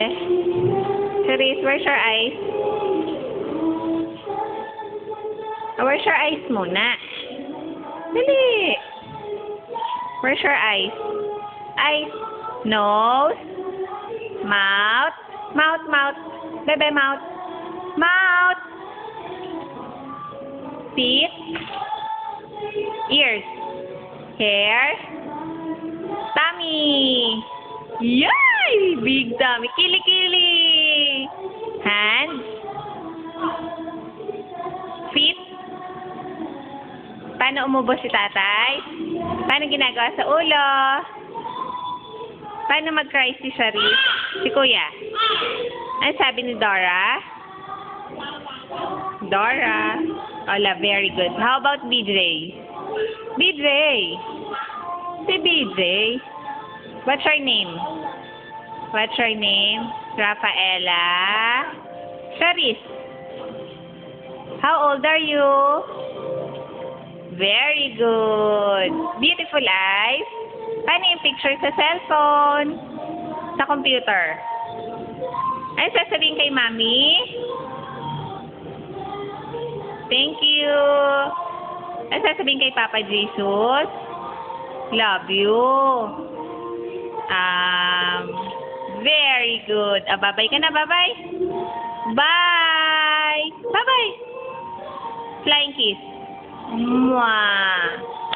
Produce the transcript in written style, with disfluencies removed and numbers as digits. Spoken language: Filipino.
Charisse, where's your eyes? Where's your eyes muna? Dali! Where's your eyes? Eyes. Nose. Mouth. Mouth, mouth. Bebe, mouth. Mouth. Teeth. Ears. Hair. Tummy. Yay! Big tummy. Kili-kili. Hands. Feet. Paano umubo si tatay? Paano ginagawa sa ulo? Paano mag-cry si Charisse? Si kuya? Ano sabi ni Dora? Dora. Hola, very good. How about BJ? BJ. Si BJ. What's your name? What's your name? Rafaela. Charisse. How old are you? Very good. Beautiful eyes. Paano yung picture sa cellphone? Sa computer? Ano sasabihin kay Mami? Thank you. Ano sasabihin kay Papa Jesus? Love you. Very good. Bye-bye ka na. Bye-bye. Bye. Bye-bye. Flying kiss. Mwah.